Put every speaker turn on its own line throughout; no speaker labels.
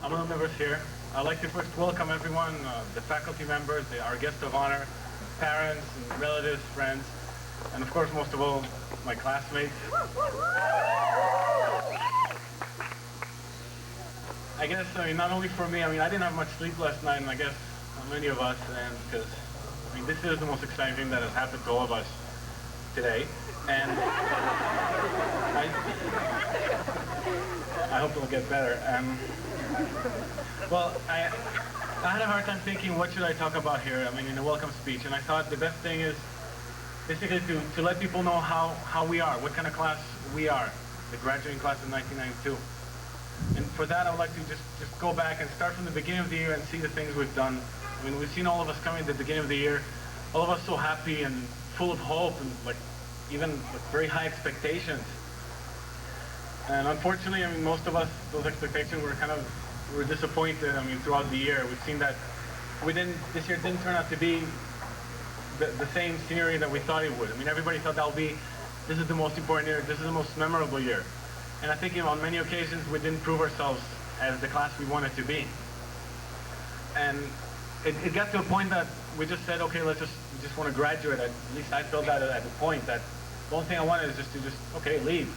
I'm a little nervous here. I'd like to first welcome everyone, the faculty members, our guests of honor, parents, and relatives, friends, and of course, most of all, my classmates. I guess, not only for me, I didn't have much sleep last night, and I guess many of us, and because, this is the most exciting thing that has happened to all of us today, and I hope it'll get better. Well, I had a hard time thinking what should I talk about here, in a welcome speech, and I thought the best thing is basically to let people know how we are, what kind of class we are, the graduating class of 1992. And for that, I would like to just go back and start from the beginning of the year and see the things we've done. We've seen all of us coming at the beginning of the year, all of us so happy and full of hope and even very high expectations. And unfortunately, most of us, those expectations were disappointed. Throughout the year, we've seen that this year didn't turn out to be the same scenery that we thought it would. Everybody thought this is the most important year, this is the most memorable year. And I think on many occasions we didn't prove ourselves as the class we wanted to be. And it got to a point that we just said, okay, we just want to graduate. At least I felt that at the point that the only thing I wanted is just to leave.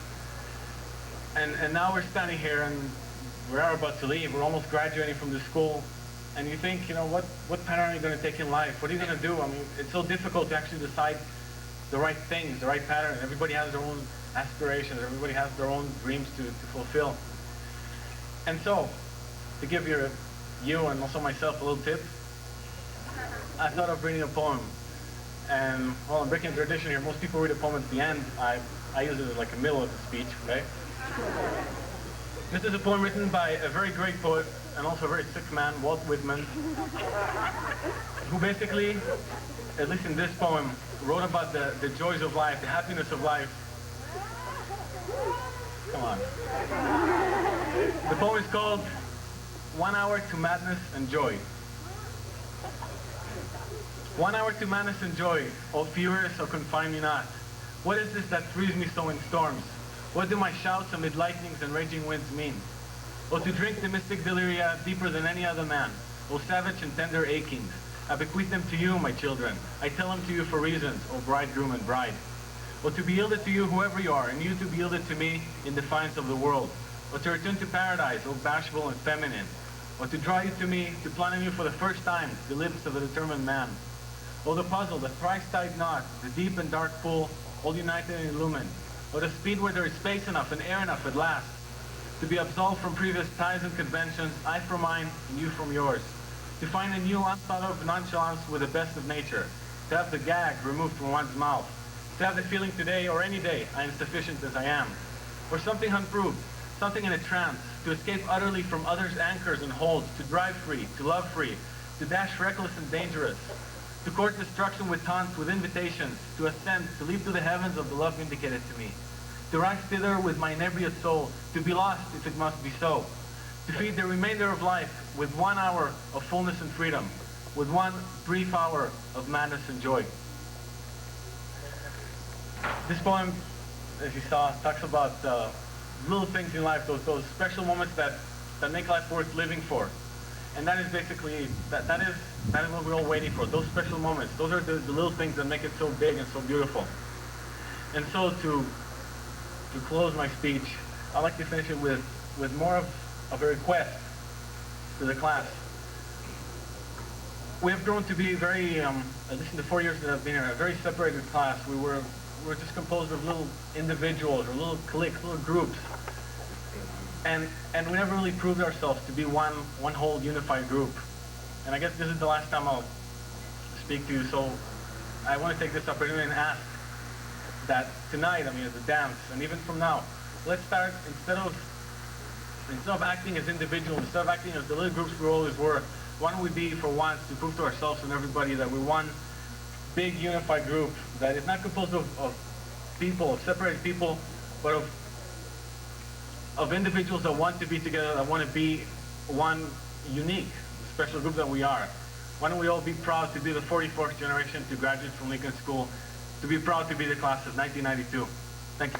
And now we're standing here and we are about to leave. We're almost graduating from the school. And you think, what pattern are you going to take in life? What are you going to do? It's so difficult to actually decide the right things, the right pattern. Everybody has their own aspirations. Everybody has their own dreams to fulfill. And so, to give you and also myself a little tip, I thought of reading a poem. And, well, I'm breaking a tradition here. Most people read a poem at the end. I use it as a middle of the speech, okay? This is a poem written by a very great poet and also a very sick man, Walt Whitman, who basically, at least in this poem, wrote about the joys of life, the happiness of life. Come on. The poem is called 1 Hour to Madness and Joy. 1 hour to madness and joy, O furious, O confine me not. What is this that frees me so in storms? What do my shouts amid lightnings and raging winds mean? O to drink the mystic deliria deeper than any other man, O savage and tender achings, I bequeath them to you, my children. I tell them to you for reasons, O bridegroom and bride. O to be yielded to you whoever you are, and you to be yielded to me in defiance of the world. O to return to paradise, O bashful and feminine. O to draw you to me, to plant in you for the first time the lips of a determined man. O the puzzle, the thrice-tied knot, the deep and dark pool, all united and illumined. O the speed where there is space enough and air enough at last. To be absolved from previous ties and conventions, I from mine and you from yours. To find a new unthought of nonchalance with the best of nature. To have the gag removed from one's mouth. To have the feeling today or any day I am sufficient as I am. Or something unproved, something in a trance. To escape utterly from others' anchors and holds. To drive free, to love free. To dash reckless and dangerous. To court destruction with taunts, with invitations. To ascend, to leap to the heavens of the love vindicated to me. To rise thither with my inebriate soul, to be lost if it must be so. To feed the remainder of life with 1 hour of fullness and freedom, with 1 brief hour of madness and joy. This poem, as you saw, talks about little things in life, those special moments that make life worth living for. And that is basically, that is what we're all waiting for, those special moments. Those are the little things that make it so big and so beautiful. And so to close my speech, I'd like to finish it with more of a request to the class. We have grown to be very, at least in the 4 years that I've been here, a very separated class. We're just composed of little individuals or little cliques, little groups. And we never really proved ourselves to be one whole unified group. And I guess this is the last time I'll speak to you, so I want to take this opportunity and ask that tonight, as a dance, and even from now, let's start, instead of acting as individuals, instead of acting as the little groups we always were, why don't we be, for once, to prove to ourselves and everybody that we're one big unified group that is not composed of people, of separated people, but of individuals that want to be together, that want to be one unique, special group that we are. Why don't we all be proud to be the 44th generation to graduate from Lincoln School, to be proud to be the class of 1992. Thank you.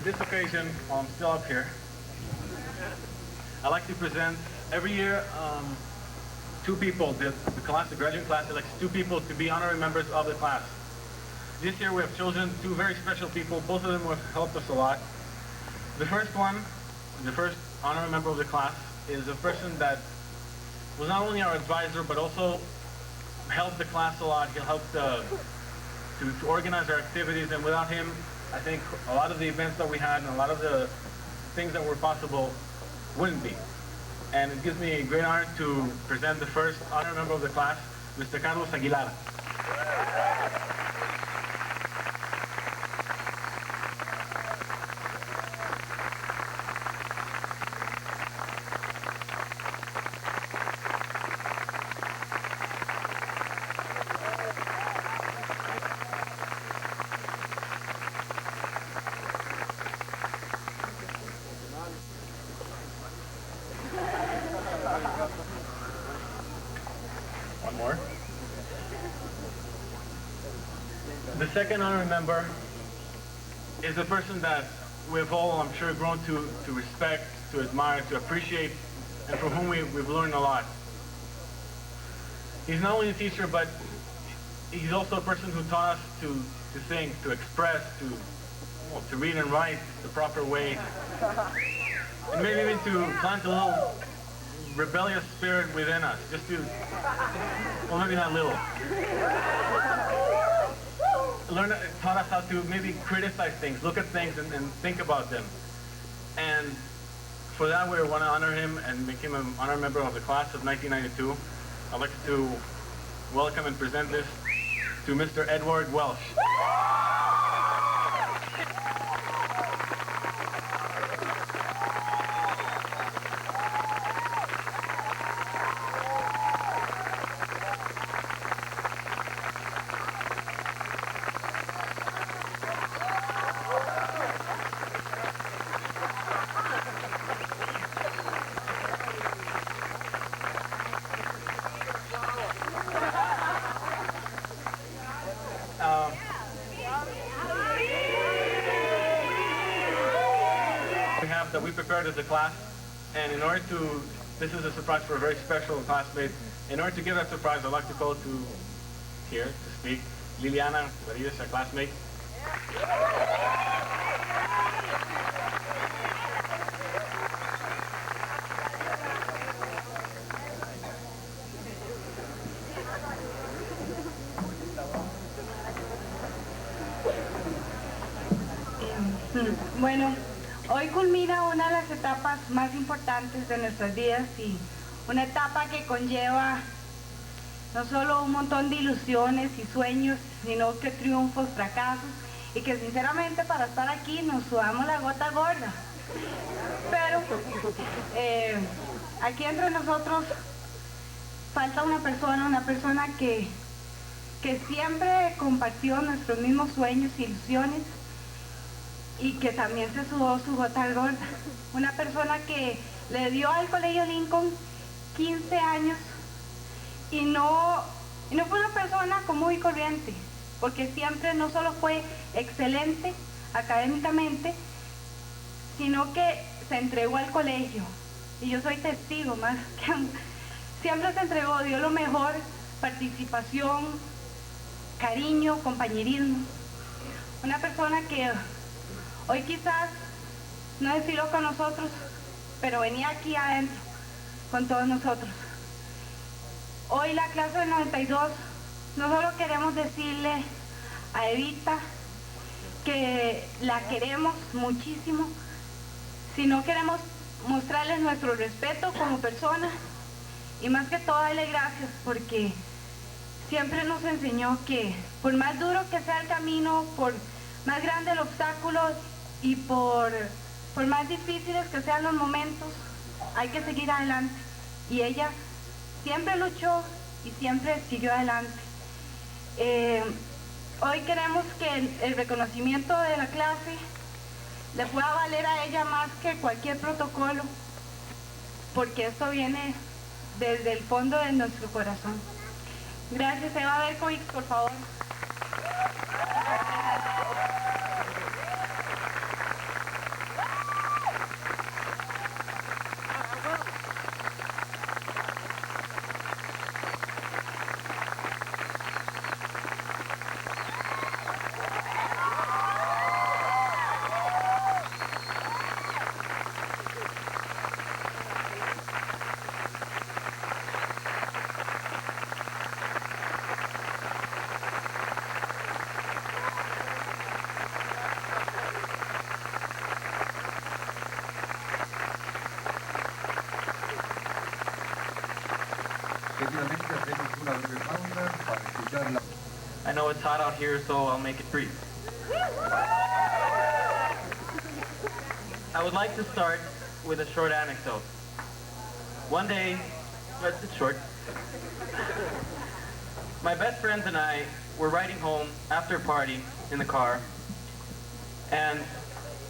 this occasion, while I'm still up here, I like to present every year two people. The graduating class elects two people to be honorary members of the class. This year we have chosen two very special people. Both of them have helped us a lot. The first one, the first honorary member of the class, is a person that was not only our advisor, but also helped the class a lot. He helped to organize our activities, and without him, I think a lot of the events that we had and a lot of the things that were possible wouldn't be. And it gives me a great honor to present the first honorary member of the class, Mr. Carlos Aguilar. One more. The second honorary member is a person that we've all, I'm sure, grown to respect, to admire, to appreciate, and from whom we've learned a lot. He's not only a teacher, but he's also a person who taught us to think, to express, to read and write the proper way, and maybe even to plant a little rebellious spirit within us, just to, well, maybe not little. Taught us how to maybe criticize things, look at things and think about them. And for that, we want to honor him and make him an honorary member of the class of 1992. I'd like to welcome and present this to Mr. Edward Welsh. That we prepared as a class, and in order to, this is a surprise for a very special classmate. In order to give that surprise, I'd like to call to here to speak Liliana Verides, our classmate.
Bueno, hoy culmina una de las etapas más importantes de nuestras vidas y una etapa que conlleva no solo un montón de ilusiones y sueños, sino que triunfos, fracasos, y que sinceramente para estar aquí nos sudamos la gota gorda. Pero aquí entre nosotros falta una persona que siempre compartió nuestros mismos sueños e ilusiones, y que también se sudó su gota gorda. Una persona que le dio al Colegio Lincoln 15 años y no fue una persona común y corriente, porque siempre no solo fue excelente académicamente, sino que se entregó al colegio. Y yo soy testigo más que siempre se entregó, dio lo mejor, participación, cariño, compañerismo. Una persona que hoy quizás no desfiló con nosotros, pero venía aquí adentro con todos nosotros. Hoy la clase del 92, no solo queremos decirle a Evita que la queremos muchísimo, sino queremos mostrarles nuestro respeto como persona y más que todo darle gracias, porque siempre nos enseñó que por más duro que sea el camino, por más grande el obstáculo y por más difíciles que sean los momentos, hay que seguir adelante. Y ella siempre luchó y siempre siguió adelante. Hoy queremos que el reconocimiento de la clase le pueda valer a ella más que cualquier protocolo, porque esto viene desde el fondo de nuestro corazón. Gracias. Eva Berkowitz, por favor.
Rápidamente hacemos una breve pausa para escuchar la...
I know it's hot out here, so I'll make it brief. I would like to start with a short anecdote. One day, it's short, my best friends and I were riding home after a party in the car, and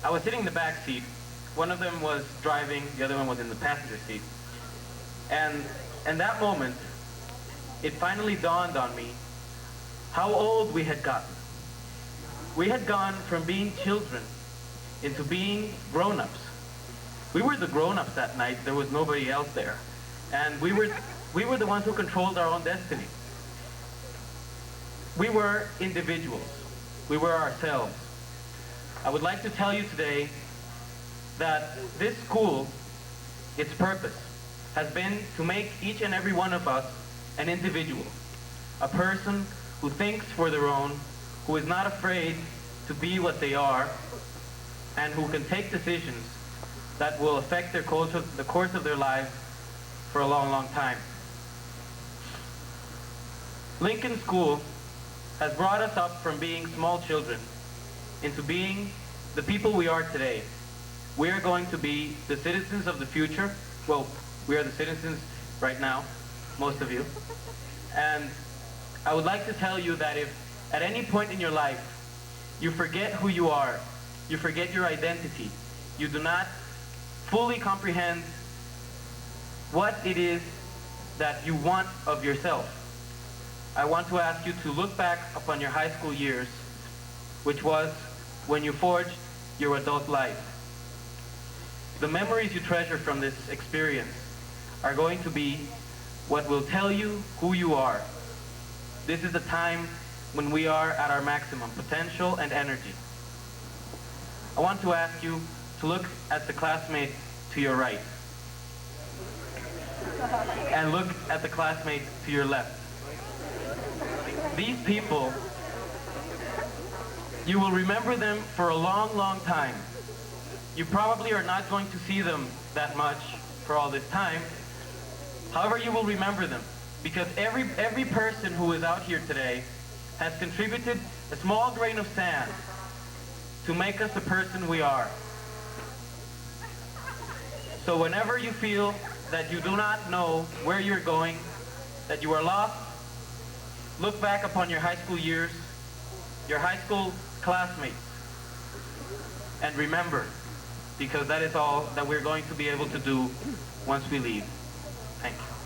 I was sitting in the back seat. One of them was driving, the other one was in the passenger seat. And in that moment, it finally dawned on me how old we had gotten. We had gone from being children into being grown-ups. We were the grown-ups that night. There was nobody else there. And we were the ones who controlled our own destiny. We were individuals. We were ourselves. I would like to tell you today that this school, its purpose, has been to make each and every one of us an individual, a person who thinks for their own, who is not afraid to be what they are, and who can take decisions that will affect the course of their lives for a long, long time. Lincoln School has brought us up from being small children into being the people we are today. We are going to be the citizens of the future. Well, we are the citizens right now, most of you. And I would like to tell you that if at any point in your life you forget who you are, you forget your identity, you do not fully comprehend what it is that you want of yourself, I want to ask you to look back upon your high school years, which was when you forged your adult life. The memories you treasure from this experience are going to be what will tell you who you are. This is the time when we are at our maximum potential and energy. I want to ask you to look at the classmate to your right and look at the classmate to your left. These people, you will remember them for a long, long time. You probably are not going to see them that much for all this time. However, you will remember them because every person who is out here today has contributed a small grain of sand to make us the person we are. So whenever you feel that you do not know where you're going, that you are lost, look back upon your high school years, your high school classmates, and remember, because that is all that we're going to be able to do once we leave. Thank you.